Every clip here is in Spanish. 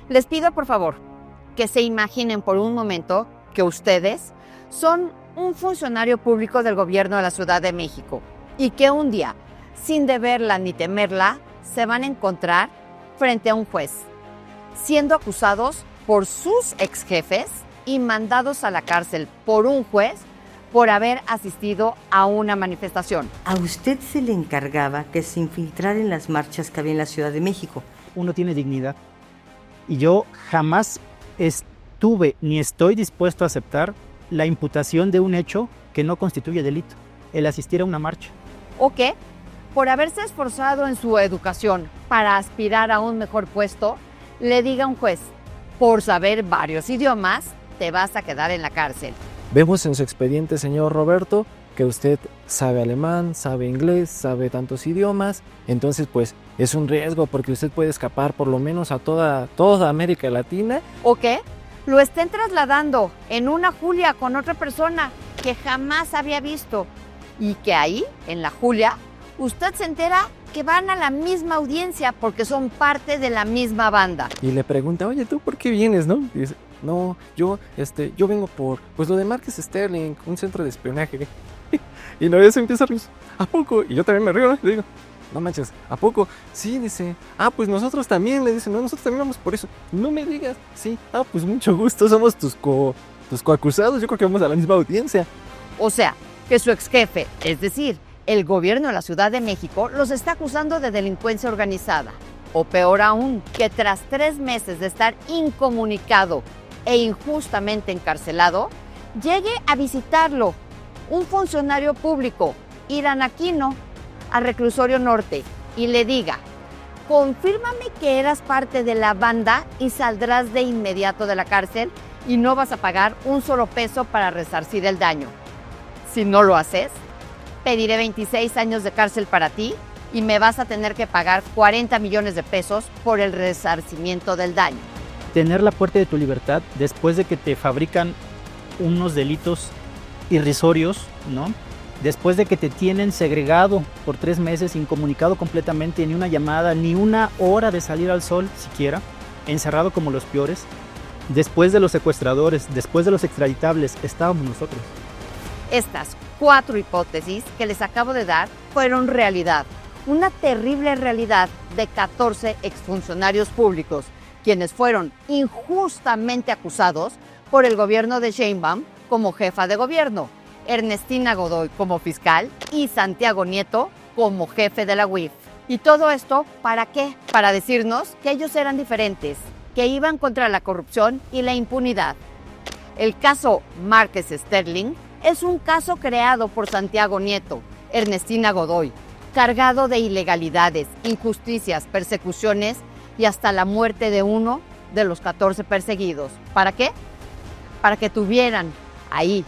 Les pido por favor que se imaginen por un momento que ustedes son un funcionario público del gobierno de la Ciudad de México y que un día, sin deberla ni temerla, se van a encontrar frente a un juez, siendo acusados por sus ex jefes y mandados a la cárcel por un juez por haber asistido a una manifestación. A usted se le encargaba que se infiltrara en las marchas que había en la Ciudad de México. Uno tiene dignidad y yo jamás estuve ni estoy dispuesto a aceptar la imputación de un hecho que no constituye delito, el asistir a una marcha. ¿O qué? Por haberse esforzado en su educación para aspirar a un mejor puesto, le diga a un juez, por saber varios idiomas, te vas a quedar en la cárcel. Vemos en su expediente, señor Roberto, que usted sabe alemán, sabe inglés, sabe tantos idiomas, entonces pues es un riesgo porque usted puede escapar por lo menos a toda América Latina. ¿O qué? Lo estén trasladando en una Julia con otra persona que jamás había visto y que ahí, en la Julia, usted se entera que van a la misma audiencia porque son parte de la misma banda. Y le pregunta, oye, ¿tú por qué vienes, no? Y dice, no, yo vengo por, pues lo de Marques Sterling, un centro de espionaje. Y no, ya se empieza a reír, ¿a poco? Y yo también me río, ¿no? Le digo, no manches, ¿a poco? Sí, dice, pues nosotros también, le dicen, no, nosotros también vamos por eso. No me digas, sí, pues mucho gusto, somos tus coacusados, yo creo que vamos a la misma audiencia. O sea, que su ex jefe, es decir, el gobierno de la Ciudad de México, los está acusando de delincuencia organizada. O peor aún, que tras 3 meses de estar incomunicado e injustamente encarcelado, llegue a visitarlo un funcionario público, Irán Aquino, al reclusorio norte y le diga, confírmame que eras parte de la banda y saldrás de inmediato de la cárcel y no vas a pagar un solo peso para resarcir el daño. Si no lo haces, pediré 26 años de cárcel para ti y me vas a tener que pagar 40 millones de pesos por el resarcimiento del daño. Tener la puerta de tu libertad después de que te fabrican unos delitos irrisorios, ¿no? Después de que te tienen segregado por 3 meses, incomunicado completamente, ni una llamada, ni una hora de salir al sol siquiera, encerrado como los peores. Después de los secuestradores, después de los extraditables, estábamos nosotros. Estas 4 hipótesis que les acabo de dar fueron realidad. Una terrible realidad de 14 exfuncionarios públicos, quienes fueron injustamente acusados por el gobierno de Sheinbaum como jefa de gobierno, Ernestina Godoy como fiscal y Santiago Nieto como jefe de la UIF. ¿Y todo esto para qué? Para decirnos que ellos eran diferentes, que iban contra la corrupción y la impunidad. El caso Marques Sterling es un caso creado por Santiago Nieto, Ernestina Godoy, cargado de ilegalidades, injusticias, persecuciones y hasta la muerte de uno de los 14 perseguidos. ¿Para qué? Para que tuvieran ahí,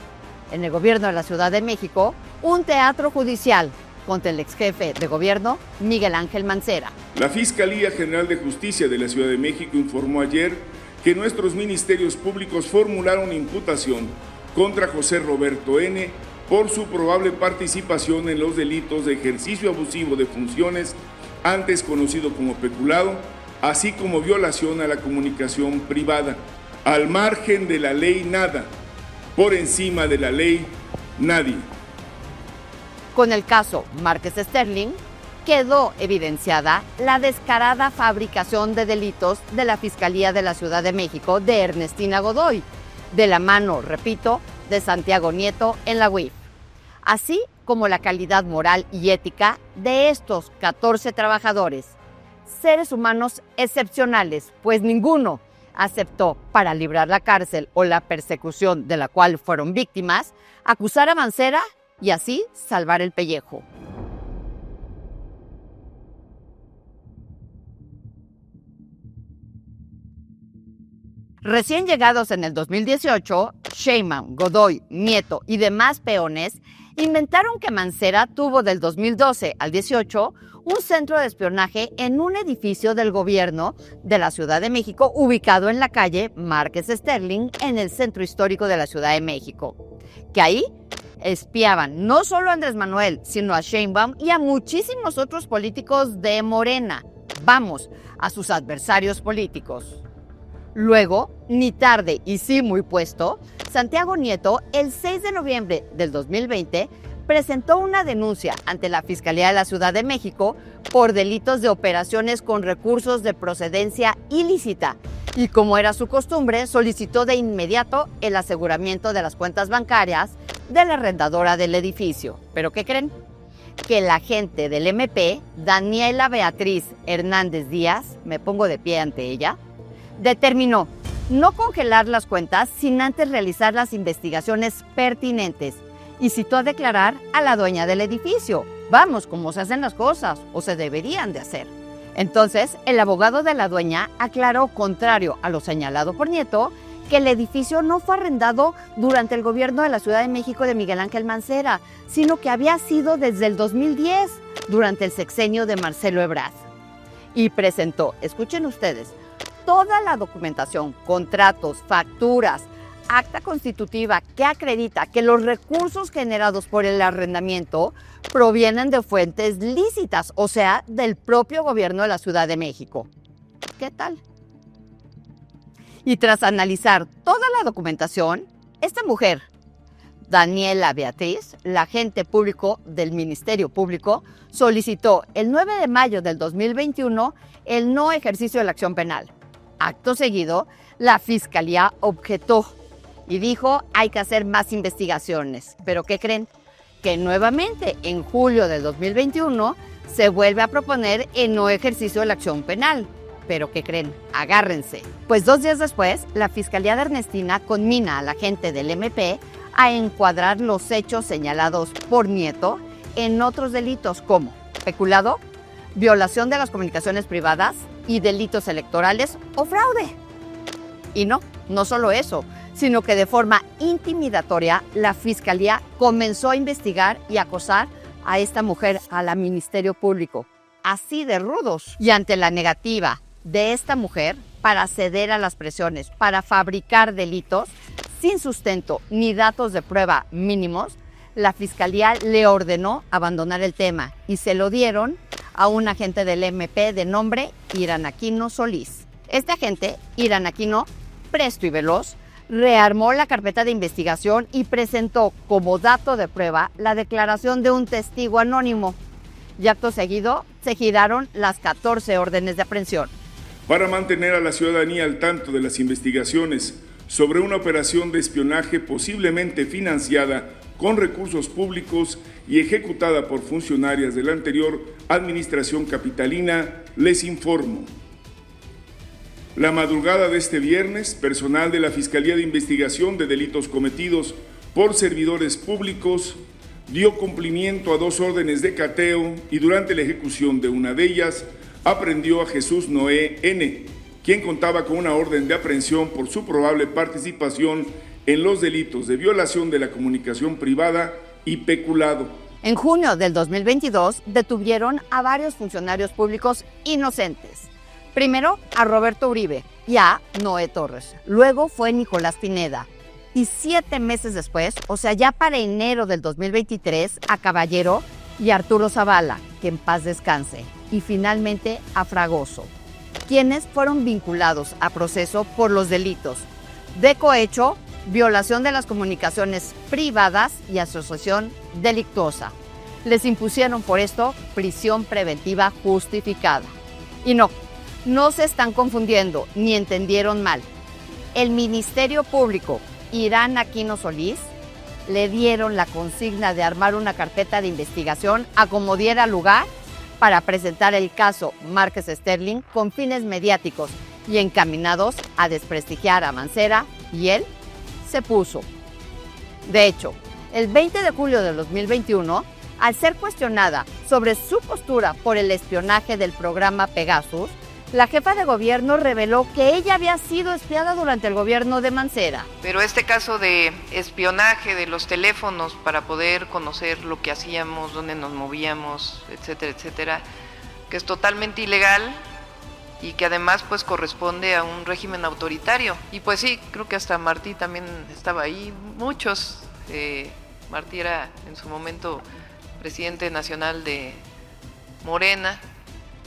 en el gobierno de la Ciudad de México, un teatro judicial contra el ex jefe de gobierno, Miguel Ángel Mancera. La Fiscalía General de Justicia de la Ciudad de México informó ayer que nuestros ministerios públicos formularon imputación contra José Roberto N. por su probable participación en los delitos de ejercicio abusivo de funciones, antes conocido como peculado, así como violación a la comunicación privada. Al margen de la ley nada, por encima de la ley nadie. Con el caso Marques Sterling, quedó evidenciada la descarada fabricación de delitos de la Fiscalía de la Ciudad de México de Ernestina Godoy, de la mano, repito, de Santiago Nieto en la UIF, así como la calidad moral y ética de estos 14 trabajadores, seres humanos excepcionales, pues ninguno aceptó, para librar la cárcel o la persecución de la cual fueron víctimas, acusar a Mancera y así salvar el pellejo. Recién llegados en el 2018, Sheinbaum, Godoy, Nieto y demás peones inventaron que Mancera tuvo del 2012 al 18 un centro de espionaje en un edificio del gobierno de la Ciudad de México ubicado en la calle Marques Sterling en el centro histórico de la Ciudad de México. Que ahí espiaban no solo a Andrés Manuel, sino a Sheinbaum y a muchísimos otros políticos de Morena. Vamos, a sus adversarios políticos. Luego, ni tarde y sí muy puesto, Santiago Nieto, el 6 de noviembre del 2020, presentó una denuncia ante la Fiscalía de la Ciudad de México por delitos de operaciones con recursos de procedencia ilícita y, como era su costumbre, solicitó de inmediato el aseguramiento de las cuentas bancarias de la arrendadora del edificio. ¿Pero qué creen? Que el agente del MP, Daniela Beatriz Hernández Díaz, me pongo de pie ante ella, determinó no congelar las cuentas sin antes realizar las investigaciones pertinentes y citó a declarar a la dueña del edificio. Vamos, como se hacen las cosas, o se deberían de hacer. Entonces, el abogado de la dueña aclaró, contrario a lo señalado por Nieto, que el edificio no fue arrendado durante el gobierno de la Ciudad de México de Miguel Ángel Mancera, sino que había sido desde el 2010, durante el sexenio de Marcelo Ebrard. Y presentó, escuchen ustedes, toda la documentación, contratos, facturas, acta constitutiva que acredita que los recursos generados por el arrendamiento provienen de fuentes lícitas, o sea, del propio gobierno de la Ciudad de México. ¿Qué tal? Y tras analizar toda la documentación, esta mujer, Daniela Beatriz, la agente público del Ministerio Público, solicitó el 9 de mayo del 2021 el no ejercicio de la acción penal. Acto seguido, la Fiscalía objetó y dijo hay que hacer más investigaciones. ¿Pero qué creen? Que nuevamente en julio del 2021 se vuelve a proponer el no ejercicio de la acción penal. ¿Pero qué creen? Agárrense. Pues 2 días después, la Fiscalía de Ernestina conmina a la gente del MP a encuadrar los hechos señalados por Nieto en otros delitos como peculado, violación de las comunicaciones privadas y delitos electorales o fraude. Y no solo eso, sino que de forma intimidatoria la Fiscalía comenzó a investigar y acosar a esta mujer, a la Ministerio Público, así de rudos. Y ante la negativa de esta mujer para ceder a las presiones, para fabricar delitos sin sustento ni datos de prueba mínimos, la Fiscalía le ordenó abandonar el tema y se lo dieron a un agente del MP de nombre Irán Aquino Solís. Este agente, Irán Aquino, presto y veloz, rearmó la carpeta de investigación y presentó como dato de prueba la declaración de un testigo anónimo. Y acto seguido se giraron las 14 órdenes de aprehensión. Para mantener a la ciudadanía al tanto de las investigaciones sobre una operación de espionaje posiblemente financiada con recursos públicos y ejecutada por funcionarias de la anterior administración capitalina, les informo. La madrugada de este viernes, personal de la Fiscalía de Investigación de Delitos Cometidos por Servidores Públicos dio cumplimiento a 2 órdenes de cateo y durante la ejecución de una de ellas aprehendió a Jesús Noé N., quien contaba con una orden de aprehensión por su probable participación en los delitos de violación de la comunicación privada y peculado. En junio del 2022 detuvieron a varios funcionarios públicos inocentes. Primero a Roberto Uribe y a Noé Torres. Luego fue Nicolás Pineda. Y 7 meses después, o sea, ya para enero del 2023, a Caballero y Arturo Zavala, que en paz descanse. Y finalmente a Fragoso, quienes fueron vinculados a proceso por los delitos de cohecho, violación de las comunicaciones privadas y asociación delictuosa. Les impusieron por esto prisión preventiva justificada. Y no se están confundiendo ni entendieron mal. El Ministerio Público, Irán Aquino Solís, le dieron la consigna de armar una carpeta de investigación a como diera lugar para presentar el caso Márquez Sterling con fines mediáticos y encaminados a desprestigiar a Mancera, y él se puso. De hecho, el 20 de julio de 2021, al ser cuestionada sobre su postura por el espionaje del programa Pegasus, la jefa de gobierno reveló que ella había sido espiada durante el gobierno de Mancera. Pero este caso de espionaje de los teléfonos para poder conocer lo que hacíamos, dónde nos movíamos, etcétera, etcétera, que es totalmente ilegal y que además pues corresponde a un régimen autoritario. Y pues sí, creo que hasta Martí también estaba ahí, muchos. Martí era en su momento presidente nacional de Morena,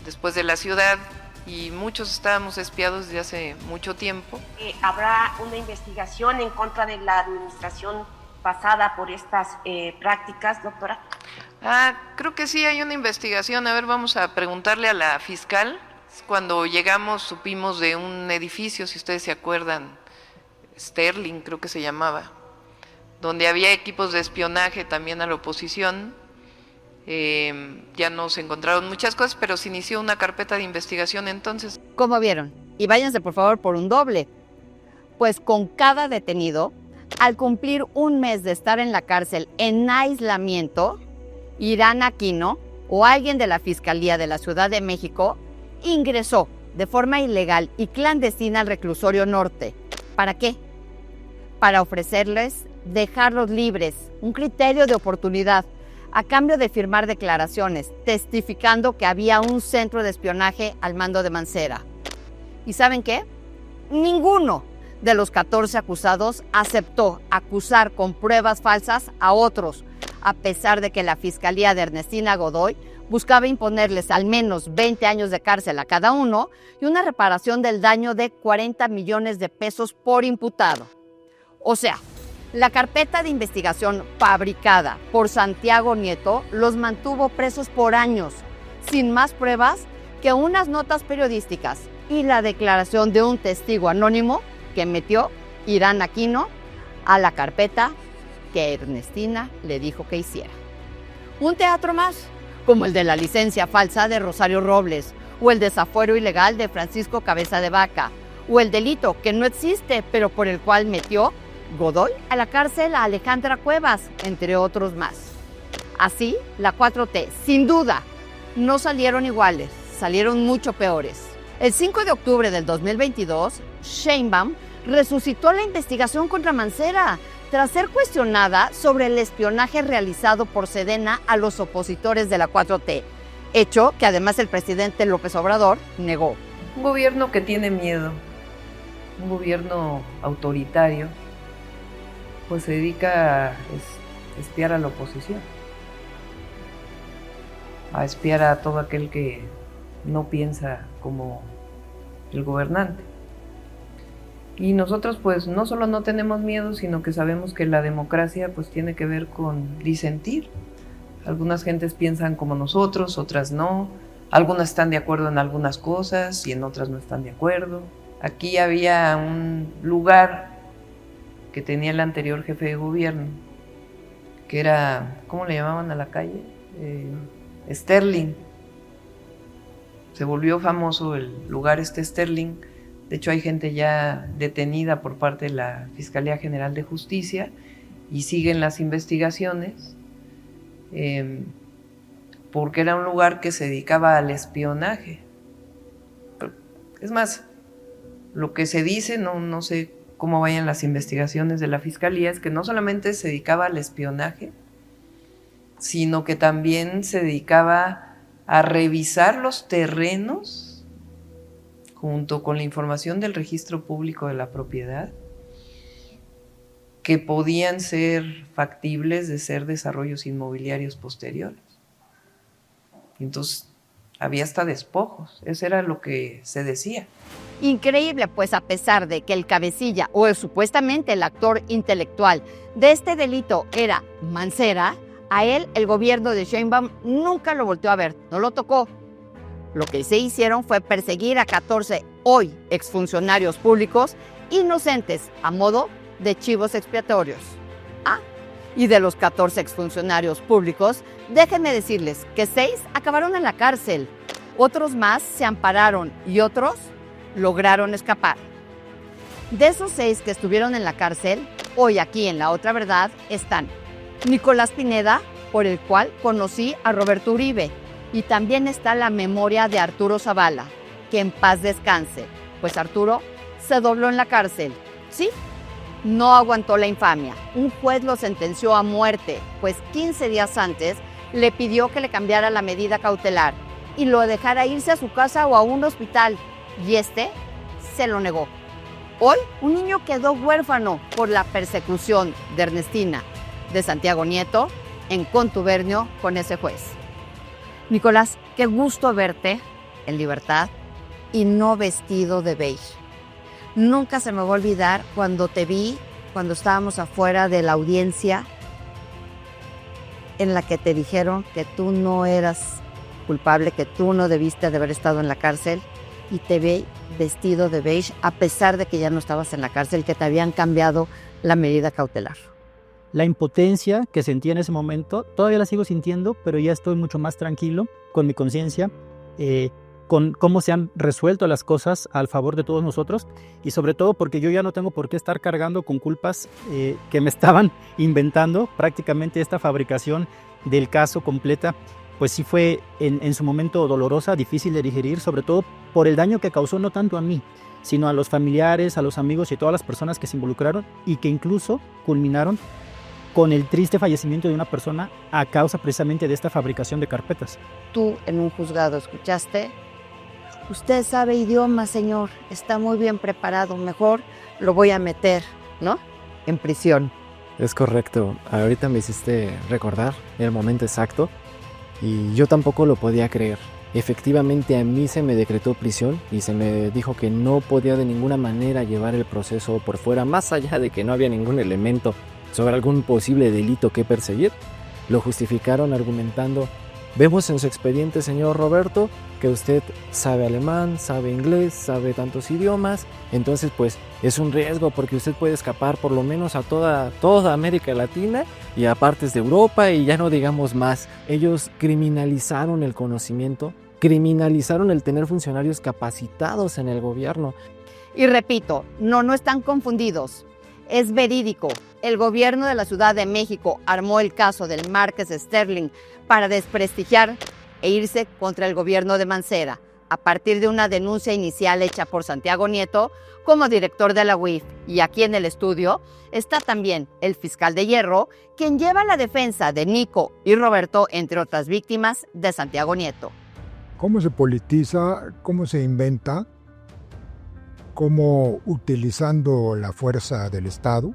después de la ciudad. y muchos estábamos espiados desde hace mucho tiempo. ¿Habrá una investigación en contra de la administración pasada por estas prácticas, doctora? Creo que sí hay una investigación. A ver, vamos a preguntarle a la fiscal. Cuando llegamos supimos de un edificio, si ustedes se acuerdan, Sterling creo que se llamaba, donde había equipos de espionaje también a la oposición. Ya no se encontraron muchas cosas, pero se inició una carpeta de investigación entonces. ¿Cómo vieron? Y váyanse por favor por un doble. Pues con cada detenido, al cumplir un mes de estar en la cárcel en aislamiento, Irán Aquino o alguien de la Fiscalía de la Ciudad de México ingresó de forma ilegal y clandestina al reclusorio norte. ¿Para qué? Para ofrecerles dejarlos libres, un criterio de oportunidad, a cambio de firmar declaraciones, testificando que había un centro de espionaje al mando de Mancera. ¿Y saben qué? Ninguno de los 14 acusados aceptó acusar con pruebas falsas a otros, a pesar de que la Fiscalía de Ernestina Godoy buscaba imponerles al menos 20 años de cárcel a cada uno y una reparación del daño de 40 millones de pesos por imputado. O sea, la carpeta de investigación fabricada por Santiago Nieto los mantuvo presos por años, sin más pruebas que unas notas periodísticas y la declaración de un testigo anónimo que metió Irán Aquino a la carpeta que Ernestina le dijo que hiciera. Un teatro más, como el de la licencia falsa de Rosario Robles, o el desafuero ilegal de Francisco Cabeza de Vaca, o el delito que no existe, pero por el cual metió Godoy a la cárcel a Alejandra Cuevas, entre otros más. Así, la 4T, sin duda, no salieron iguales, salieron mucho peores. El 5 de octubre del 2022, Sheinbaum resucitó la investigación contra Mancera, tras ser cuestionada sobre el espionaje realizado por Sedena a los opositores de la 4T, hecho que además el presidente López Obrador negó. Un gobierno que tiene miedo, un gobierno autoritario, pues se dedica a espiar a la oposición, a espiar a todo aquel que no piensa como el gobernante. Y nosotros pues no solo no tenemos miedo, sino que sabemos que la democracia pues tiene que ver con disentir. Algunas gentes piensan como nosotros, otras no. Algunas están de acuerdo en algunas cosas y en otras no están de acuerdo. Aquí había un lugar que tenía el anterior jefe de gobierno, que era, ¿cómo le llamaban a la calle? Sterling. Se volvió famoso el lugar Sterling. De hecho, hay gente ya detenida por parte de la Fiscalía General de Justicia y siguen las investigaciones porque era un lugar que se dedicaba al espionaje. Es más, lo que se dice, no sé cómo vayan las investigaciones de la Fiscalía, es que no solamente se dedicaba al espionaje, sino que también se dedicaba a revisar los terrenos junto con la información del registro público de la propiedad, que podían ser factibles de ser desarrollos inmobiliarios posteriores. Entonces, había hasta despojos, eso era lo que se decía. Increíble, pues a pesar de que el cabecilla o supuestamente el actor intelectual de este delito era Mancera, a él el gobierno de Sheinbaum nunca lo volteó a ver, no lo tocó. Lo que se hicieron fue perseguir a 14 hoy exfuncionarios públicos inocentes a modo de chivos expiatorios. Y de los 14 exfuncionarios públicos, déjenme decirles que 6 acabaron en la cárcel, otros más se ampararon y otros lograron escapar. De esos 6 que estuvieron en la cárcel, hoy aquí en La Otra Verdad están Nicolás Pineda, por el cual conocí a Roberto Uribe, y también está la memoria de Arturo Zavala, que en paz descanse, pues Arturo se dobló en la cárcel. Sí, no aguantó la infamia. Un juez lo sentenció a muerte, pues 15 días antes le pidió que le cambiara la medida cautelar y lo dejara irse a su casa o a un hospital, y este se lo negó. Hoy, un niño quedó huérfano por la persecución de Ernestina, de Santiago Nieto, en contubernio con ese juez. Nicolás, qué gusto verte en libertad, y no vestido de beige. Nunca se me va a olvidar cuando te vi, cuando estábamos afuera de la audiencia, en la que te dijeron que tú no eras culpable, que tú no debiste de haber estado en la cárcel, y te vi vestido de beige, a pesar de que ya no estabas en la cárcel, que te habían cambiado la medida cautelar. La impotencia que sentí en ese momento, todavía la sigo sintiendo, pero ya estoy mucho más tranquilo con mi conciencia, con cómo se han resuelto las cosas al favor de todos nosotros, y sobre todo porque yo ya no tengo por qué estar cargando con culpas que me estaban inventando. Prácticamente esta fabricación del caso completa, pues sí fue en su momento dolorosa, difícil de digerir, sobre todo por el daño que causó no tanto a mí, sino a los familiares, a los amigos y a todas las personas que se involucraron, y que incluso culminaron con el triste fallecimiento de una persona a causa precisamente de esta fabricación de carpetas. Tú en un juzgado escuchaste: usted sabe idioma, señor, está muy bien preparado, mejor lo voy a meter, ¿no?, en prisión. Es correcto. Ahorita me hiciste recordar el momento exacto y yo tampoco lo podía creer. Efectivamente, a mí se me decretó prisión y se me dijo que no podía de ninguna manera llevar el proceso por fuera, más allá de que no había ningún elemento sobre algún posible delito que perseguir. Lo justificaron argumentando: vemos en su expediente, señor Roberto, que usted sabe alemán, sabe inglés, sabe tantos idiomas, entonces pues es un riesgo porque usted puede escapar por lo menos a toda América Latina y a partes de Europa, y ya no digamos más. Ellos criminalizaron el conocimiento, criminalizaron el tener funcionarios capacitados en el gobierno. Y repito, no están confundidos. Es verídico. El gobierno de la Ciudad de México armó el caso del Márquez Sterling para desprestigiar e irse contra el gobierno de Mancera, a partir de una denuncia inicial hecha por Santiago Nieto como director de la UIF. Y aquí en el estudio está también el fiscal de Hierro, quien lleva la defensa de Nico y Roberto, entre otras víctimas de Santiago Nieto. ¿Cómo se politiza? ¿Cómo se inventa? ¿Cómo, utilizando la fuerza del Estado,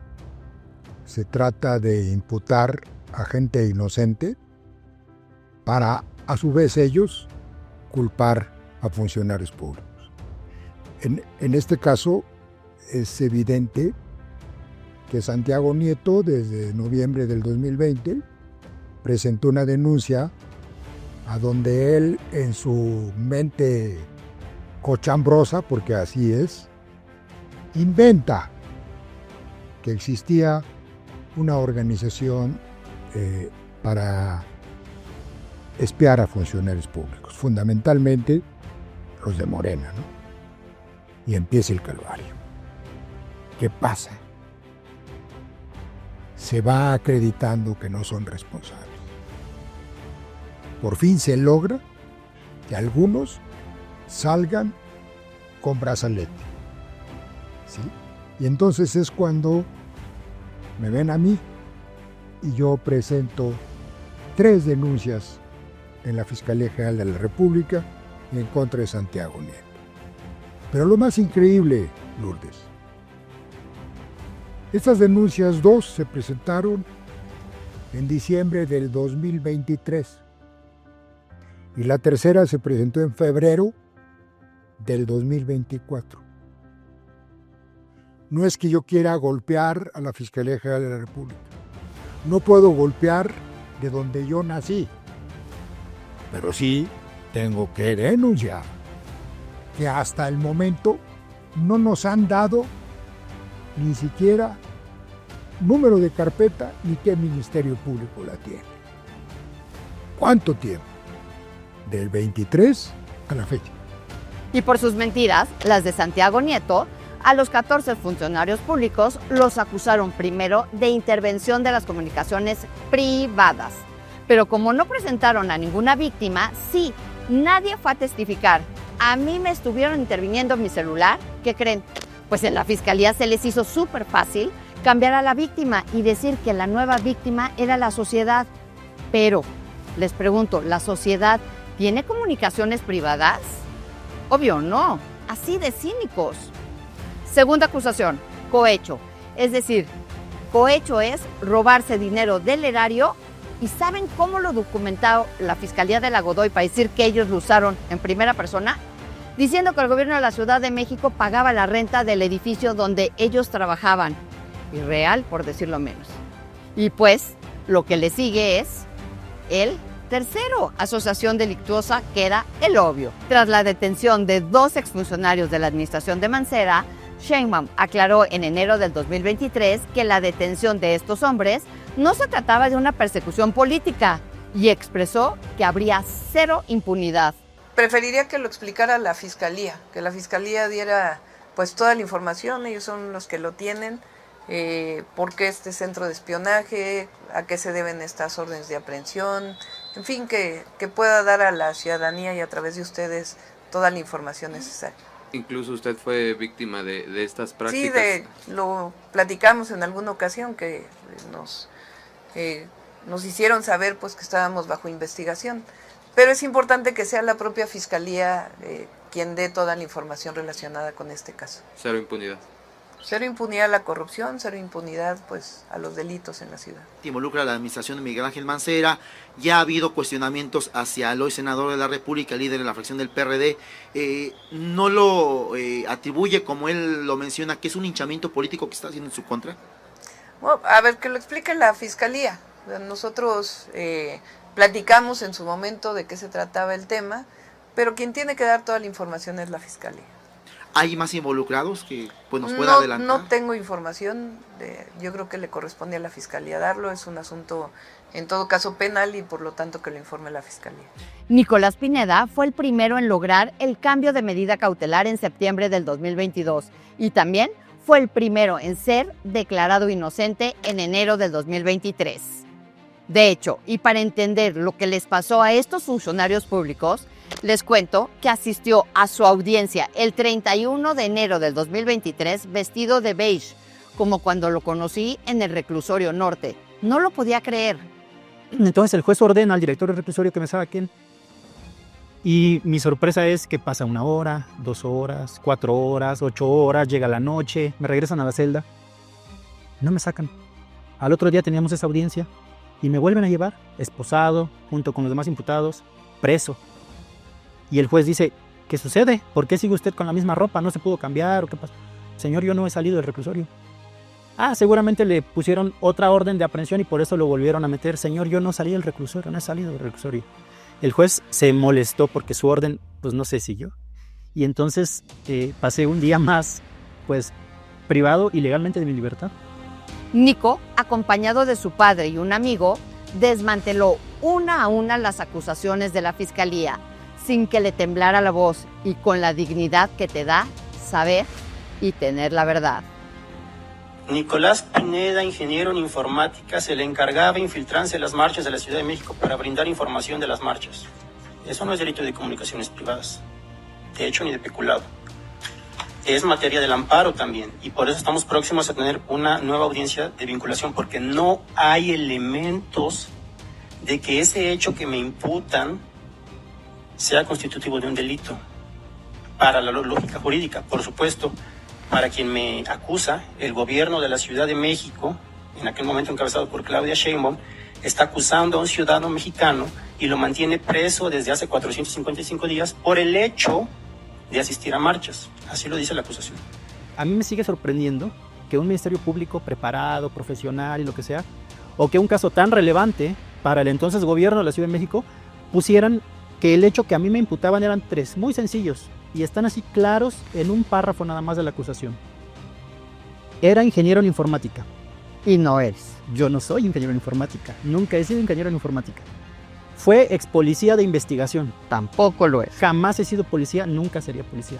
se trata de imputar a gente inocente para, a su vez, ellos culpar a funcionarios públicos? En este caso, es evidente que Santiago Nieto, desde noviembre del 2020, presentó una denuncia a donde él, en su mente cochambrosa, porque así es, inventa que existía una organización para espiar a funcionarios públicos, fundamentalmente los de Morena, ¿no? Y empieza el calvario. ¿Qué pasa? Se va acreditando que no son responsables. Por fin se logra que algunos salgan con brazalete, ¿sí? Y entonces es cuando me ven a mí y yo presento 3 denuncias en la Fiscalía General de la República en contra de Santiago Nieto. Pero lo más increíble, Lourdes, estas denuncias 2 se presentaron en diciembre del 2023 y la tercera se presentó en febrero del 2024. No es que yo quiera golpear a la Fiscalía General de la República. No puedo golpear de donde yo nací. Pero sí tengo que denunciar que hasta el momento no nos han dado ni siquiera número de carpeta ni qué ministerio público la tiene. ¿Cuánto tiempo? Del 23 a la fecha. Y por sus mentiras, las de Santiago Nieto, a los 14 funcionarios públicos los acusaron primero de intervención de las comunicaciones privadas. Pero como no presentaron a ninguna víctima, sí, nadie fue a testificar. A mí me estuvieron interviniendo en mi celular. ¿Qué creen? Pues en la fiscalía se les hizo súper fácil cambiar a la víctima y decir que la nueva víctima era la sociedad. Pero, les pregunto, ¿la sociedad tiene comunicaciones privadas? Obvio no, así de cínicos. Segunda acusación, cohecho. Es decir, cohecho es robarse dinero del erario. ¿Y saben cómo lo documentó la Fiscalía de la Godoy para decir que ellos lo usaron en primera persona? diciendo que el gobierno de la Ciudad de México pagaba la renta del edificio donde ellos trabajaban. Irreal, por decirlo menos. Y pues, lo que le sigue es el tercero, asociación delictuosa, que era el obvio. Tras la detención de 2 exfuncionarios de la administración de Mancera, Sheinbaum aclaró en enero del 2023 que la detención de estos hombres no se trataba de una persecución política y expresó que habría 0 impunidad. Preferiría que lo explicara la Fiscalía, que la Fiscalía diera pues toda la información, ellos son los que lo tienen, por qué este centro de espionaje, a qué se deben estas órdenes de aprehensión, en fin, que pueda dar a la ciudadanía y a través de ustedes toda la información necesaria. Incluso usted fue víctima de estas prácticas. Sí, lo platicamos en alguna ocasión, que nos hicieron saber pues que estábamos bajo investigación. Pero es importante que sea la propia Fiscalía quien dé toda la información relacionada con este caso. 0 impunidad. 0 impunidad a la corrupción, 0 impunidad pues a los delitos en la ciudad. Involucra a la administración de Miguel Ángel Mancera. Ya ha habido cuestionamientos hacia el hoy senador de la República, líder de la fracción del PRD. ¿No lo atribuye, como él lo menciona, que es un hinchamiento político que está haciendo en su contra? Bueno, a ver, que lo explique la Fiscalía. Nosotros platicamos en su momento de qué se trataba el tema, pero quien tiene que dar toda la información es la Fiscalía. ¿Hay más involucrados que pues, nos pueda adelantar? No tengo información, yo creo que le corresponde a la Fiscalía darlo, es un asunto en todo caso penal y por lo tanto que lo informe la Fiscalía. Nicolás Pineda fue el primero en lograr el cambio de medida cautelar en septiembre del 2022 y también fue el primero en ser declarado inocente en enero del 2023. De hecho, y para entender lo que les pasó a estos funcionarios públicos, les cuento que asistió a su audiencia el 31 de enero del 2023 vestido de beige, como cuando lo conocí en el reclusorio norte. No lo podía creer. Entonces el juez ordena al director del reclusorio que me saquen. Y mi sorpresa es que pasa 1 hora, 2 horas, 4 horas, 8 horas, llega la noche, me regresan a la celda. No me sacan. Al otro día teníamos esa audiencia y me vuelven a llevar, esposado, junto con los demás imputados, preso. Y el juez dice, ¿qué sucede? ¿Por qué sigue usted con la misma ropa? ¿No se pudo cambiar? ¿O qué pasa? Señor, yo no he salido del reclusorio. Ah, seguramente le pusieron otra orden de aprehensión y por eso lo volvieron a meter. Señor, yo no salí del reclusorio, no he salido del reclusorio. El juez se molestó porque su orden, pues no se siguió. Y entonces pasé un día más, pues, privado ilegalmente de mi libertad. Nico, acompañado de su padre y un amigo, desmanteló una a una las acusaciones de la Fiscalía, sin que le temblara la voz y con la dignidad que te da saber y tener la verdad. Nicolás Pineda, ingeniero en informática, se le encargaba infiltrarse en las marchas de la Ciudad de México para brindar información de las marchas. Eso no es delito de comunicaciones privadas, de hecho ni de peculado. Es materia del amparo también, y por eso estamos próximos a tener una nueva audiencia de vinculación, porque no hay elementos de que ese hecho que me imputan sea constitutivo de un delito. Para la lógica jurídica, por supuesto, para quien me acusa, el gobierno de la Ciudad de México, en aquel momento encabezado por Claudia Sheinbaum, está acusando a un ciudadano mexicano y lo mantiene preso desde hace 455 días por el hecho de asistir a marchas. Así lo dice la acusación. A mí me sigue sorprendiendo que un ministerio público preparado, profesional y lo que sea, o que un caso tan relevante para el entonces gobierno de la Ciudad de México, pusieran que el hecho que a mí me imputaban eran 3, muy sencillos, y están así claros en un párrafo nada más de la acusación. Era ingeniero en informática. Y no eres. Yo no soy ingeniero en informática, nunca he sido ingeniero en informática. Fue ex policía de investigación. Tampoco lo es. Jamás he sido policía, nunca sería policía.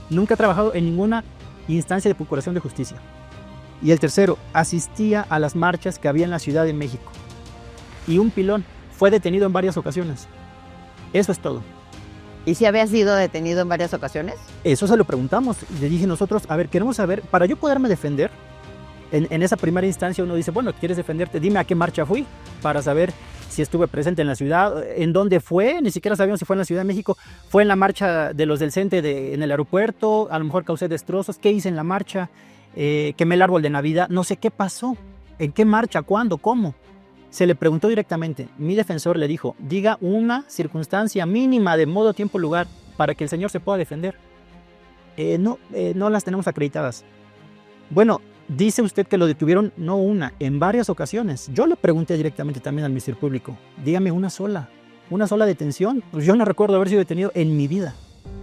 Nunca he trabajado en ninguna instancia de procuración de justicia. Y el tercero, asistía a las marchas que había en la Ciudad de México. Y un pilón, fue detenido en varias ocasiones. Eso es todo. ¿Y si había sido detenido en varias ocasiones? Eso se lo preguntamos. Le dije nosotros, a ver, queremos saber, para yo poderme defender, en esa primera instancia uno dice, bueno, ¿quieres defenderte? Dime a qué marcha fui, para saber si estuve presente en la ciudad, en dónde fue, ni siquiera sabíamos si fue en la Ciudad de México, fue en la marcha de los del CENTE en el aeropuerto, a lo mejor causé destrozos, ¿qué hice en la marcha? Quemé el árbol de Navidad, no sé qué pasó, en qué marcha, cuándo, cómo. Se le preguntó directamente. Mi defensor le dijo, diga una circunstancia mínima de modo, tiempo, lugar para que el señor se pueda defender. No las tenemos acreditadas. Bueno, dice usted que lo detuvieron no una, en varias ocasiones. Yo le pregunté directamente también al Ministerio Público. Dígame una sola detención. Pues yo no recuerdo haber sido detenido en mi vida.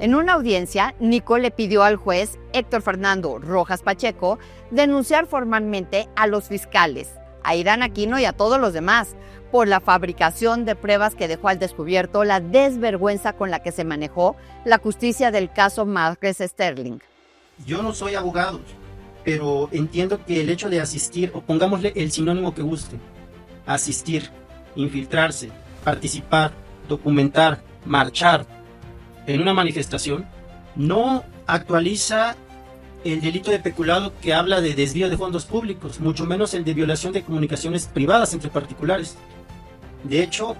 En una audiencia, Nico le pidió al juez Héctor Fernando Rojas Pacheco denunciar formalmente a los fiscales, a Irán Aquino y a todos los demás, por la fabricación de pruebas que dejó al descubierto la desvergüenza con la que se manejó la justicia del caso Márquez Sterling. Yo no soy abogado, pero entiendo que el hecho de asistir, o pongámosle el sinónimo que guste, asistir, infiltrarse, participar, documentar, marchar en una manifestación, no actualiza el delito de peculado que habla de desvío de fondos públicos, mucho menos el de violación de comunicaciones privadas entre particulares. De hecho,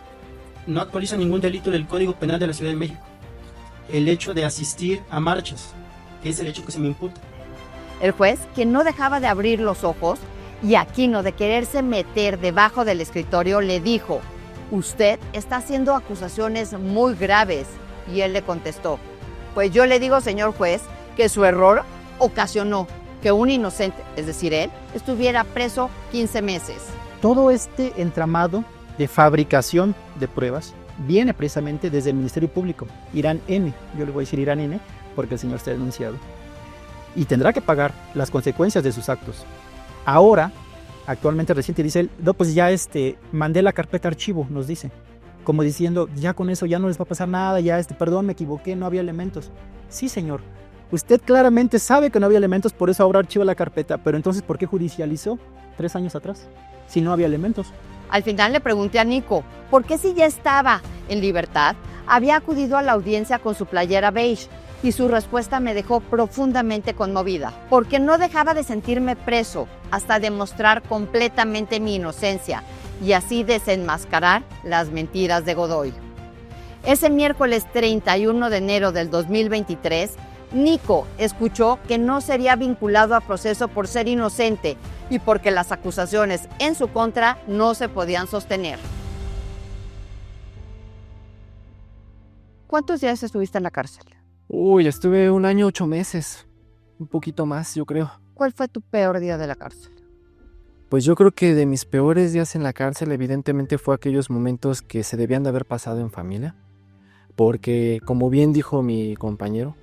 no actualiza ningún delito del Código Penal de la Ciudad de México. El hecho de asistir a marchas, que es el hecho que se me imputa. El juez, que no dejaba de abrir los ojos, y Aquino de quererse meter debajo del escritorio, le dijo, usted está haciendo acusaciones muy graves. Y él le contestó, pues yo le digo, señor juez, que su error ocasionó que un inocente, es decir, él, estuviera preso 15 meses. Todo este entramado de fabricación de pruebas viene precisamente desde el Ministerio Público, Irán N. Yo le voy a decir Irán N porque el señor está denunciado. Y tendrá que pagar las consecuencias de sus actos. Ahora, actualmente reciente, dice él, no, pues ya mandé la carpeta archivo, nos dice. Como diciendo, ya con eso ya no les va a pasar nada, ya perdón, me equivoqué, no había elementos. Sí, señor. Usted claramente sabe que no había elementos, por eso ahora archiva la carpeta. Pero entonces, ¿por qué judicializó 3 años atrás si no había elementos? Al final le pregunté a Nico, ¿por qué si ya estaba en libertad, había acudido a la audiencia con su playera beige? Y su respuesta me dejó profundamente conmovida, porque no dejaba de sentirme preso hasta demostrar completamente mi inocencia y así desenmascarar las mentiras de Godoy. Ese miércoles 31 de enero del 2023, Nico escuchó que no sería vinculado a proceso por ser inocente y porque las acusaciones en su contra no se podían sostener. ¿Cuántos días estuviste en la cárcel? Uy, estuve 1 año 8 meses, un poquito más, yo creo. ¿Cuál fue tu peor día de la cárcel? Pues yo creo que de mis peores días en la cárcel evidentemente fue aquellos momentos que se debían de haber pasado en familia, porque como bien dijo mi compañero,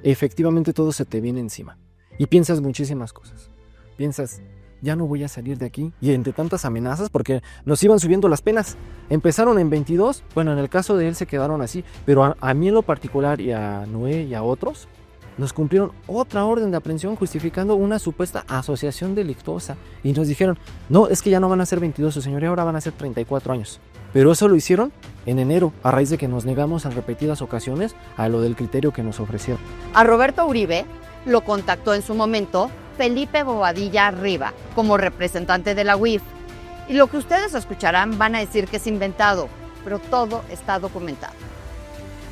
efectivamente todo se te viene encima y piensas muchísimas cosas. Piensas, ya no voy a salir de aquí, y entre tantas amenazas, porque nos iban subiendo las penas. Empezaron en 22, bueno, en el caso de él se quedaron así, pero a mí en lo particular y a Noé y a otros, nos cumplieron otra orden de aprehensión justificando una supuesta asociación delictuosa. Y nos dijeron, no, es que ya no van a ser 22, su señoría, ahora van a ser 34 años. Pero eso lo hicieron en enero, a raíz de que nos negamos en repetidas ocasiones a lo del criterio que nos ofrecieron. A Roberto Uribe lo contactó en su momento Felipe Bobadilla Riva como representante de la UIF. Y lo que ustedes escucharán van a decir que es inventado, pero todo está documentado.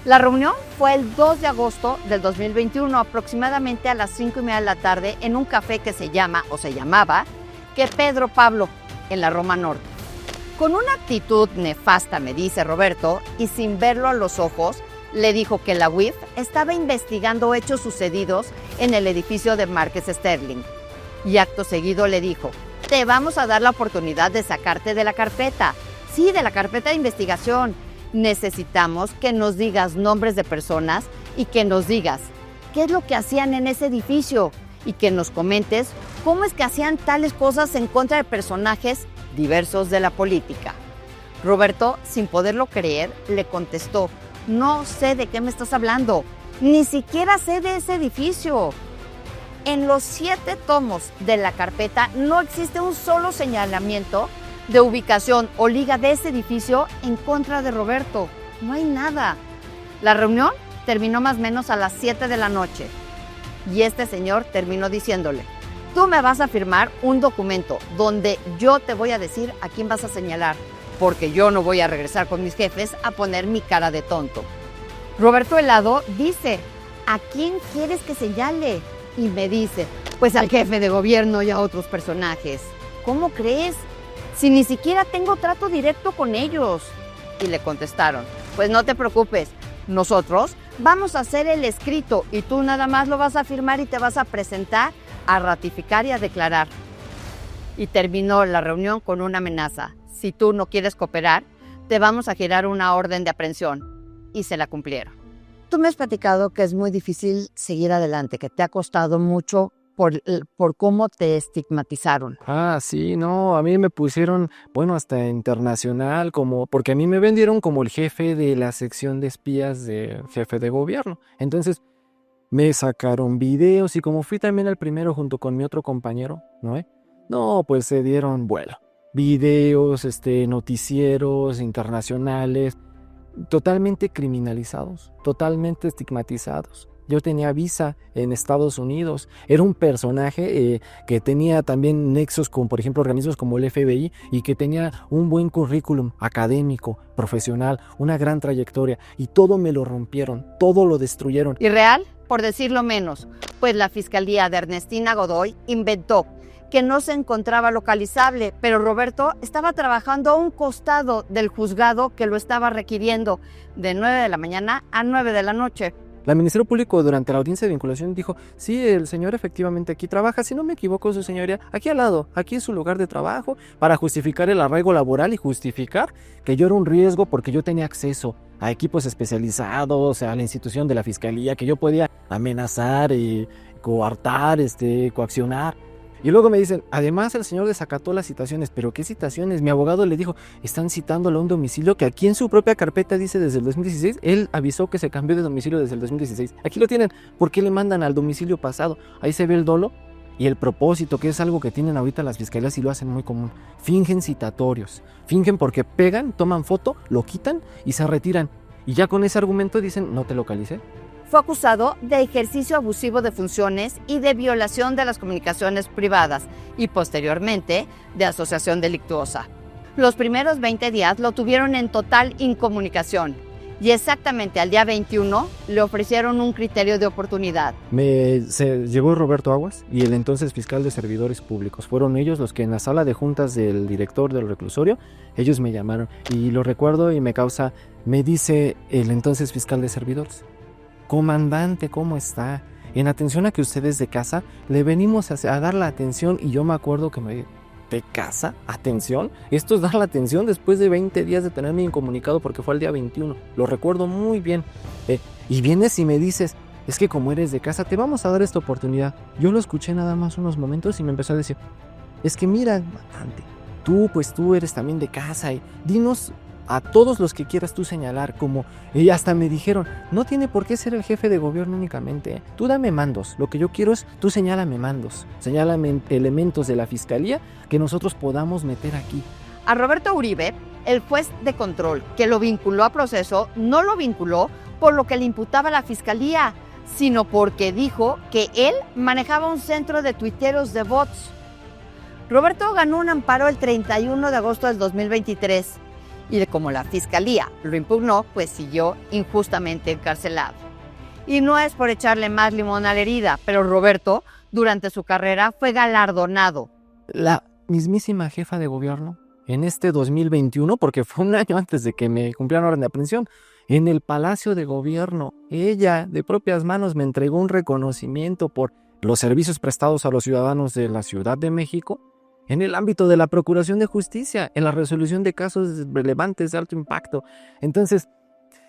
La reunión fue el 2 de agosto del 2021, aproximadamente a las 5:30 de la tarde, en un café que se llamaba Que Pedro Pablo, en la Roma Norte. Con una actitud nefasta, me dice Roberto, y sin verlo a los ojos, le dijo que la UIF estaba investigando hechos sucedidos en el edificio de Márquez Sterling. Y acto seguido le dijo, te vamos a dar la oportunidad de sacarte de la carpeta. Sí, de la carpeta de investigación. Necesitamos que nos digas nombres de personas y que nos digas qué es lo que hacían en ese edificio y que nos comentes cómo es que hacían tales cosas en contra de personajes diversos de la política. Roberto, sin poderlo creer, le contestó, no sé de qué me estás hablando, ni siquiera sé de ese edificio. En los 7 tomos de la carpeta no existe un solo señalamiento de ubicación o liga de ese edificio en contra de Roberto. No hay nada. La reunión terminó más o menos a las 7 de la noche y este señor terminó diciéndole, tú me vas a firmar un documento donde yo te voy a decir a quién vas a señalar, porque yo no voy a regresar con mis jefes a poner mi cara de tonto. Roberto Helado dice, ¿a quién quieres que señale? Y me dice, pues al jefe de gobierno y a otros personajes. ¿Cómo crees? si ni siquiera tengo trato directo con ellos? Y le contestaron, pues no te preocupes, nosotros vamos a hacer el escrito y tú nada más lo vas a firmar y te vas a presentar a ratificar y a declarar. Y terminó la reunión con una amenaza. Si tú no quieres cooperar, te vamos a girar una orden de aprehensión. Y se la cumplieron. Tú me has platicado que es muy difícil seguir adelante, que te ha costado mucho por cómo te estigmatizaron. Ah, sí, no, a mí me pusieron, bueno, hasta internacional, porque a mí me vendieron como el jefe de la sección de espías de jefe de gobierno. Entonces, me sacaron videos y como fui también el primero junto con mi otro compañero, ¿no? No, pues se dieron vuelo. Videos, noticieros internacionales, totalmente criminalizados, totalmente estigmatizados. Yo tenía visa en Estados Unidos, era un personaje que tenía también nexos con, por ejemplo, organismos como el FBI y que tenía un buen currículum académico, profesional, una gran trayectoria y todo me lo rompieron, todo lo destruyeron. Irreal, por decirlo menos, pues la Fiscalía de Ernestina Godoy inventó que no se encontraba localizable, pero Roberto estaba trabajando a un costado del juzgado que lo estaba requiriendo de 9 de la mañana a 9 de la noche. El Ministerio Público durante la audiencia de vinculación dijo, sí, el señor efectivamente aquí trabaja, si no me equivoco, su señoría, aquí al lado, aquí es su lugar de trabajo, para justificar el arraigo laboral y justificar que yo era un riesgo porque yo tenía acceso a equipos especializados, a la institución de la Fiscalía, que yo podía amenazar y coartar, coaccionar. Y luego me dicen, además el señor desacató las citaciones. ¿Pero qué citaciones? Mi abogado le dijo, están citándolo a un domicilio que aquí en su propia carpeta dice desde el 2016. Él avisó que se cambió de domicilio desde el 2016. Aquí lo tienen. ¿Por qué le mandan al domicilio pasado? Ahí se ve el dolo y el propósito, que es algo que tienen ahorita las fiscalías y lo hacen muy común. Fingen citatorios. Fingen porque pegan, toman foto, lo quitan y se retiran. Y ya con ese argumento dicen, no te localicé. Fue acusado de ejercicio abusivo de funciones y de violación de las comunicaciones privadas y posteriormente de asociación delictuosa. Los primeros 20 días lo tuvieron en total incomunicación y exactamente al día 21 le ofrecieron un criterio de oportunidad. Llegó Roberto Aguas y el entonces fiscal de servidores públicos. Fueron ellos los que en la sala de juntas del director del reclusorio, ellos me llamaron y lo recuerdo y me dice el entonces fiscal de servidores, comandante, ¿cómo está? En atención a que ustedes de casa le venimos a dar la atención y yo me acuerdo que me dijo, ¿de casa? ¿Atención? Esto es dar la atención después de 20 días de tenerme incomunicado porque fue el día 21. Lo recuerdo muy bien. Y vienes y me dices, es que como eres de casa te vamos a dar esta oportunidad. Yo lo escuché nada más unos momentos y me empezó a decir, es que mira, comandante, tú eres también de casa y dinos a todos los que quieras tú señalar, y hasta me dijeron, no tiene por qué ser el jefe de gobierno únicamente, tú dame mandos, lo que yo quiero es, tú señálame mandos, señálame elementos de la fiscalía que nosotros podamos meter aquí. A Roberto Uribe, el juez de control que lo vinculó a proceso, no lo vinculó por lo que le imputaba la fiscalía, sino porque dijo que él manejaba un centro de tuiteros de bots. Roberto ganó un amparo el 31 de agosto del 2023, y como la fiscalía lo impugnó, pues siguió injustamente encarcelado. Y no es por echarle más limón a la herida, pero Roberto, durante su carrera, fue galardonado. La mismísima jefa de gobierno, en este 2021, porque fue un año antes de que me cumplieran orden de aprehensión, en el Palacio de Gobierno, ella de propias manos me entregó un reconocimiento por los servicios prestados a los ciudadanos de la Ciudad de México, en el ámbito de la Procuración de Justicia, en la resolución de casos relevantes de alto impacto. Entonces,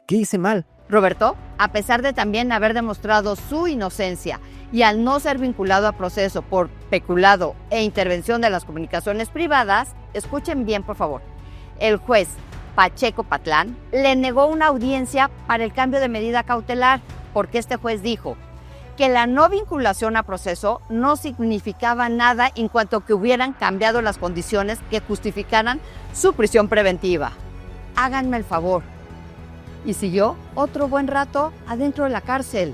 ¿qué hice mal? Roberto, a pesar de también haber demostrado su inocencia y al no ser vinculado a proceso por peculado e intervención de las comunicaciones privadas, escuchen bien por favor, el juez Pacheco Patlán le negó una audiencia para el cambio de medida cautelar porque este juez dijo que la no vinculación a proceso no significaba nada en cuanto que hubieran cambiado las condiciones que justificaran su prisión preventiva. Háganme el favor. Y siguió otro buen rato adentro de la cárcel.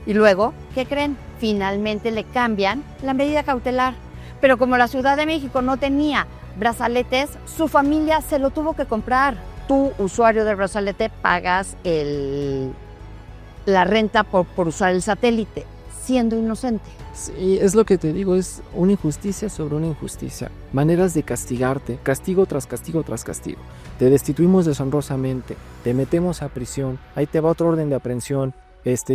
Y luego, ¿qué creen? Finalmente le cambian la medida cautelar. Pero como la Ciudad de México no tenía brazaletes, su familia se lo tuvo que comprar. Tú, usuario del brazalete, pagas la renta por usar el satélite. siendo inocente. Sí, es lo que te digo, es una injusticia sobre una injusticia. Maneras de castigarte, castigo tras castigo tras castigo. Te destituimos deshonrosamente, te metemos a prisión, ahí te va otro orden de aprehensión.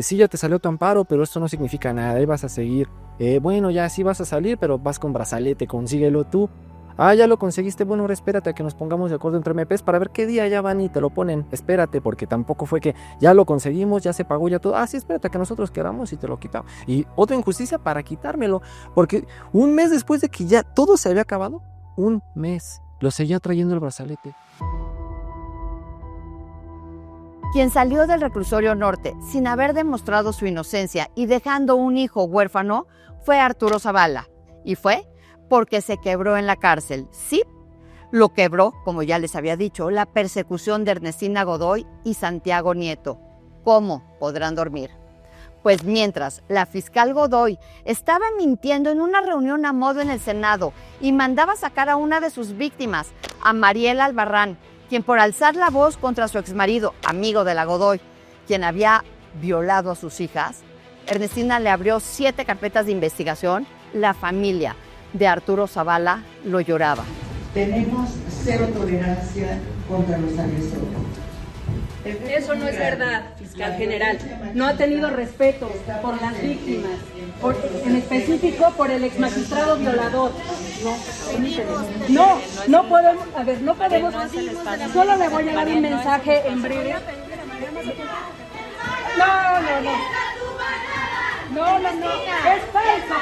Sí, ya te salió tu amparo, pero esto no significa nada, ahí vas a seguir. Bueno, ya sí vas a salir, pero vas con brazalete, consíguelo tú. Ah, ya lo conseguiste, bueno, ahora espérate a que nos pongamos de acuerdo entre MPs para ver qué día ya van y te lo ponen. Espérate, porque tampoco fue que ya lo conseguimos, ya se pagó ya todo. Ah, sí, espérate a que nosotros quedamos y te lo quitamos. Y otra injusticia para quitármelo, porque un mes después de que ya todo se había acabado, un mes, lo seguía trayendo el brazalete. Quien salió del reclusorio norte sin haber demostrado su inocencia y dejando un hijo huérfano fue Arturo Zavala. Y fue porque se quebró en la cárcel. Sí, lo quebró, como ya les había dicho, la persecución de Ernestina Godoy y Santiago Nieto. ¿Cómo podrán dormir? Pues mientras la fiscal Godoy estaba mintiendo en una reunión a modo en el Senado y mandaba sacar a una de sus víctimas, a Mariela Albarrán, quien por alzar la voz contra su exmarido, amigo de la Godoy, quien había violado a sus hijas, Ernestina le abrió 7 carpetas de investigación. La familia de Arturo Zavala lo lloraba. Tenemos 0 tolerancia contra los agresores. Eso no es verdad, fiscal general. No ha tenido respeto por las víctimas, en específico por el exmagistrado violador. No podemos, a ver, no podemos. Solo le voy a dar un mensaje en breve. No. Es falso,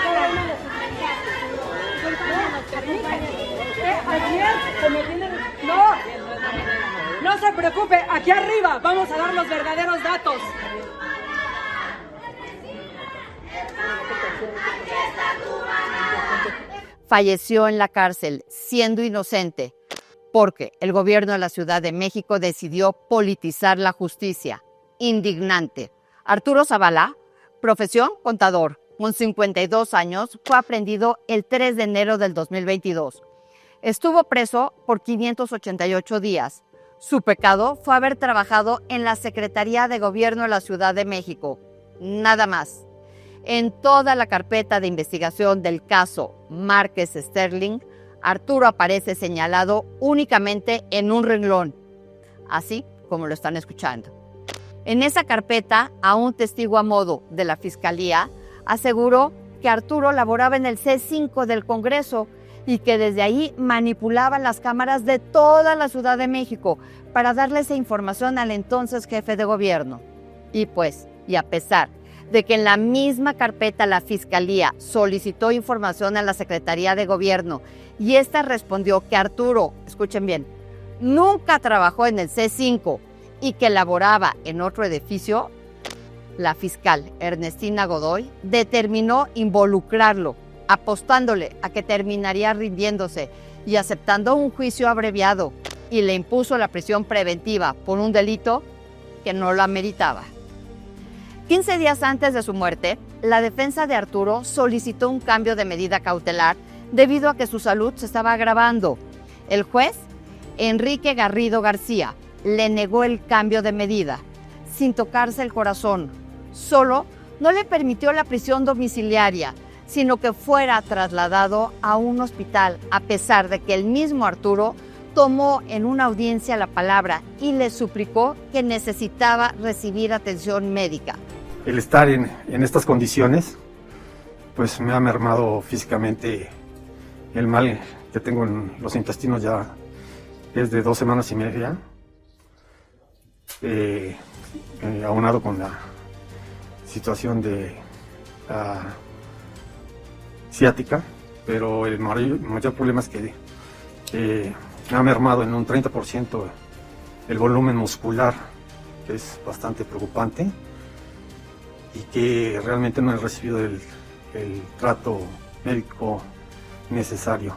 No se preocupe, aquí arriba vamos a dar los verdaderos datos. Falleció en la cárcel siendo inocente porque el gobierno de la Ciudad de México decidió politizar la justicia. Indignante. Arturo Zavala, profesión contador, con 52 años, fue aprehendido el 3 de enero del 2022. Estuvo preso por 588 días. Su pecado fue haber trabajado en la Secretaría de Gobierno de la Ciudad de México. Nada más. En toda la carpeta de investigación del caso Márquez Sterling, Arturo aparece señalado únicamente en un renglón, así como lo están escuchando. En esa carpeta, a un testigo a modo de la Fiscalía aseguró que Arturo laboraba en el C5 del Congreso y que desde ahí manipulaba las cámaras de toda la Ciudad de México para darle esa información al entonces jefe de gobierno. Y a pesar de que en la misma carpeta la Fiscalía solicitó información a la Secretaría de Gobierno y esta respondió que Arturo, escuchen bien, nunca trabajó en el C5 y que laboraba en otro edificio, la fiscal Ernestina Godoy determinó involucrarlo, apostándole a que terminaría rindiéndose y aceptando un juicio abreviado, y le impuso la prisión preventiva por un delito que no lo ameritaba. 15 días antes de su muerte, la defensa de Arturo solicitó un cambio de medida cautelar debido a que su salud se estaba agravando. El juez, Enrique Garrido García, le negó el cambio de medida, sin tocarse el corazón. Solo no le permitió la prisión domiciliaria, sino que fuera trasladado a un hospital, a pesar de que el mismo Arturo tomó en una audiencia la palabra y le suplicó que necesitaba recibir atención médica. El estar en estas condiciones, pues me ha mermado físicamente. El mal que tengo en los intestinos ya es de 2 semanas y media, aunado con la situación de ciática, pero el mayor problema es que me ha mermado en un 30% el volumen muscular, que es bastante preocupante, y que realmente no he recibido el trato médico necesario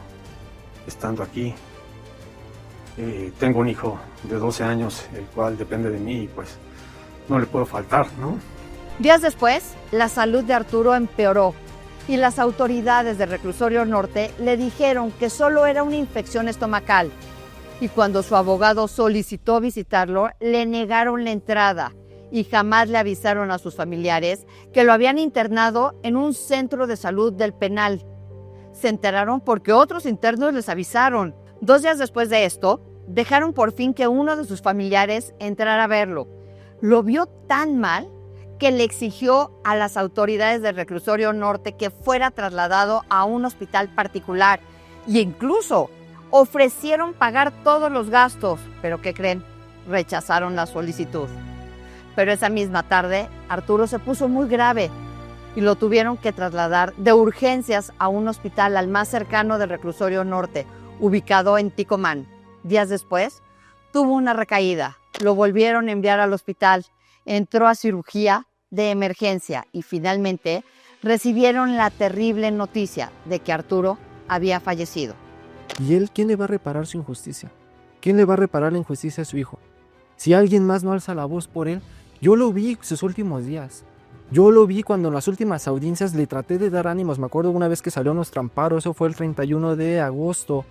estando aquí. Tengo un hijo de 12 años, el cual depende de mí y pues no le puedo faltar, ¿no? Días después, la salud de Arturo empeoró y las autoridades del Reclusorio Norte le dijeron que solo era una infección estomacal. Y cuando su abogado solicitó visitarlo, le negaron la entrada y jamás le avisaron a sus familiares que lo habían internado en un centro de salud del penal. Se enteraron porque otros internos les avisaron. 2 días después de esto, dejaron por fin que uno de sus familiares entrara a verlo. Lo vio tan mal que le exigió a las autoridades del Reclusorio Norte que fuera trasladado a un hospital particular e incluso ofrecieron pagar todos los gastos. ¿Pero qué creen? Rechazaron la solicitud. Pero esa misma tarde, Arturo se puso muy grave y lo tuvieron que trasladar de urgencias a un hospital al más cercano del Reclusorio Norte, ubicado en Ticomán. Días después, tuvo una recaída. Lo volvieron a enviar al hospital. Entró a cirugía de emergencia y finalmente recibieron la terrible noticia de que Arturo había fallecido. ¿Y él quién le va a reparar su injusticia? ¿Quién le va a reparar la injusticia a su hijo? Si alguien más no alza la voz por él, yo lo vi sus últimos días. Yo lo vi cuando en las últimas audiencias le traté de dar ánimos. Me acuerdo una vez que salió nuestro amparo, eso fue el 31 de agosto.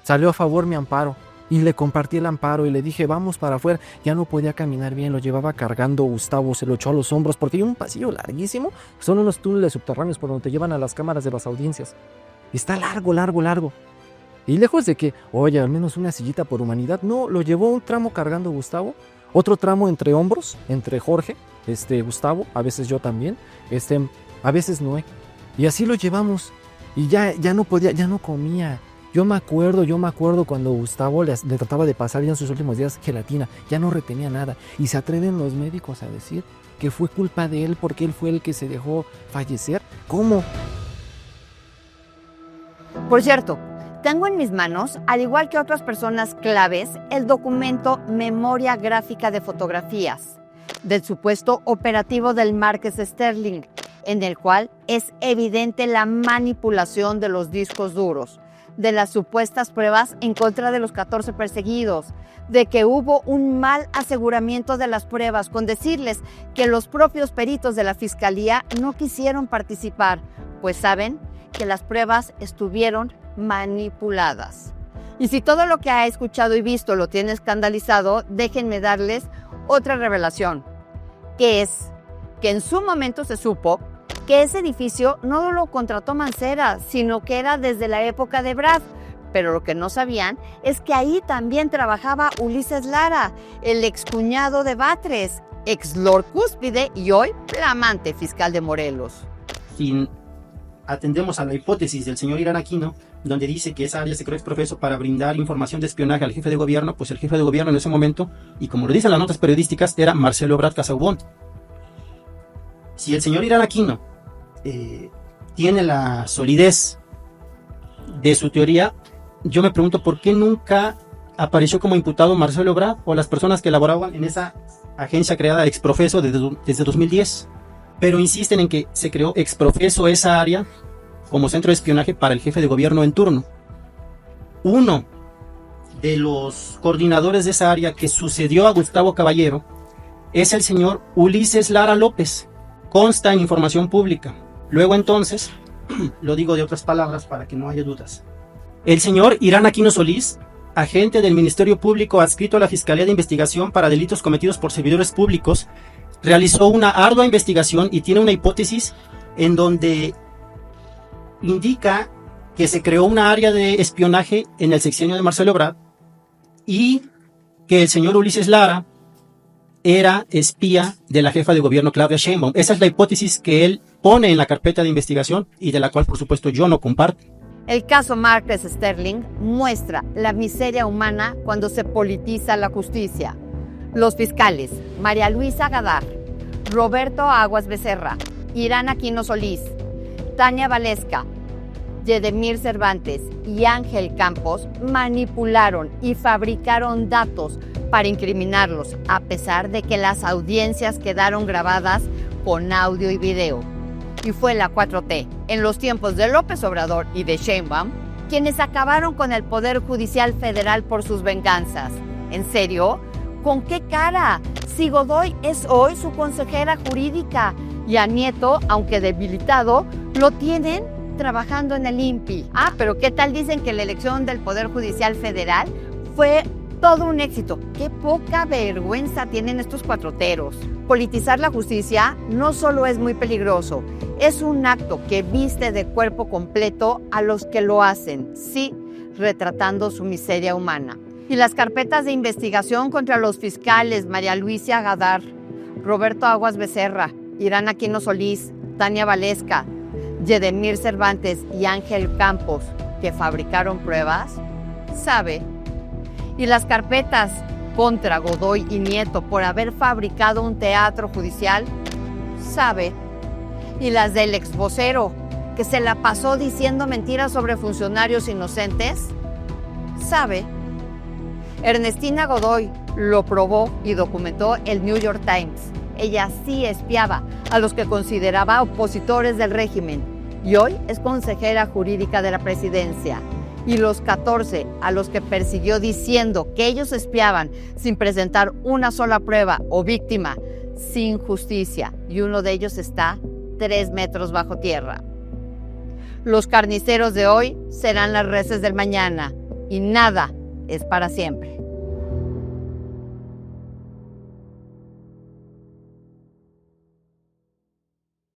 Salió a favor mi amparo y le compartí el amparo y le dije, vamos para afuera. Ya no podía caminar bien, lo llevaba cargando Gustavo, se lo echó a los hombros porque hay un pasillo larguísimo. Son unos túneles subterráneos por donde te llevan a las cámaras de las audiencias. Y está largo. Y lejos de que, oye, al menos una sillita por humanidad, no, lo llevó un tramo cargando Gustavo, otro tramo entre hombros, entre Jorge, Gustavo, a veces yo también, a veces Noé. Y así lo llevamos. Y ya no podía, ya no comía. Yo me acuerdo cuando Gustavo le trataba de pasar ya en sus últimos días gelatina, ya no retenía nada. Y se atreven los médicos a decir que fue culpa de él porque él fue el que se dejó fallecer. ¿Cómo? Por cierto, tengo en mis manos, al igual que otras personas claves, el documento Memoria Gráfica de Fotografías del supuesto operativo del Márquez Sterling, en el cual es evidente la manipulación de los discos duros, de las supuestas pruebas en contra de los 14 perseguidos, de que hubo un mal aseguramiento de las pruebas, con decirles que los propios peritos de la Fiscalía no quisieron participar, pues saben que las pruebas estuvieron manipuladas. Y si todo lo que ha escuchado y visto lo tiene escandalizado, déjenme darles otra revelación, que es que en su momento se supo que ese edificio no lo contrató Mancera, sino que era desde la época de Brad. Pero lo que no sabían es que ahí también trabajaba Ulises Lara, el excuñado de Batres, ex Lord Cúspide y hoy flamante fiscal de Morelos. Si atendemos a la hipótesis del señor Irán Aquino, donde dice que esa área se creó ex profeso para brindar información de espionaje al jefe de gobierno, pues el jefe de gobierno en ese momento, y como lo dicen las notas periodísticas, era Marcelo Ebrard Casaubon. Si el señor Irán Aquino tiene la solidez de su teoría, yo me pregunto por qué nunca apareció como imputado Marcelo Ebrard o las personas que elaboraban en esa agencia creada ex profeso desde 2010. Pero insisten en que se creó ex profeso esa área como centro de espionaje para el jefe de gobierno en turno. Uno de los coordinadores de esa área que sucedió a Gustavo Caballero es el señor Ulises Lara López. Consta en información pública. Luego entonces, lo digo de otras palabras para que no haya dudas. El señor Irán Aquino Solís, agente del Ministerio Público adscrito a la Fiscalía de Investigación para Delitos Cometidos por Servidores Públicos, realizó una ardua investigación y tiene una hipótesis en donde indica que se creó una área de espionaje en el sexenio de Marcelo Ebrard y que el señor Ulises Lara era espía de la jefa de gobierno Claudia Sheinbaum. Esa es la hipótesis que él pone en la carpeta de investigación y de la cual, por supuesto, yo no comparto. El caso Márquez Sterling muestra la miseria humana cuando se politiza la justicia. Los fiscales María Luisa Gadar, Roberto Aguas Becerra, Irán Aquino Solís, Tania Valesca, Yedemir Cervantes y Ángel Campos manipularon y fabricaron datos para incriminarlos, a pesar de que las audiencias quedaron grabadas con audio y video. Y fue la 4T, en los tiempos de López Obrador y de Sheinbaum, quienes acabaron con el Poder Judicial Federal por sus venganzas. ¿En serio? ¿Con qué cara? Si Godoy es hoy su consejera jurídica y a Nieto, aunque debilitado, lo tienen trabajando en el INPI. Pero ¿qué tal dicen que la elección del Poder Judicial Federal fue Todo un éxito. ¡Qué poca vergüenza tienen estos cuatroteros! Politizar la justicia no solo es muy peligroso, es un acto que viste de cuerpo completo a los que lo hacen, sí, retratando su miseria humana. Y las carpetas de investigación contra los fiscales María Luisa Gadar, Roberto Aguas Becerra, Irán Aquino Solís, Tania Valesca, Yedemir Cervantes y Ángel Campos, que fabricaron pruebas, sabe. Y las carpetas contra Godoy y Nieto por haber fabricado un teatro judicial, sabe. Y las del exvocero, que se la pasó diciendo mentiras sobre funcionarios inocentes, sabe. Ernestina Godoy lo probó y documentó el New York Times. Ella sí espiaba a los que consideraba opositores del régimen y hoy es consejera jurídica de la presidencia. Y los 14 a los que persiguió diciendo que ellos espiaban sin presentar una sola prueba o víctima, sin justicia, y uno de ellos está 3 metros bajo tierra. Los carniceros de hoy serán las reses del mañana y nada es para siempre.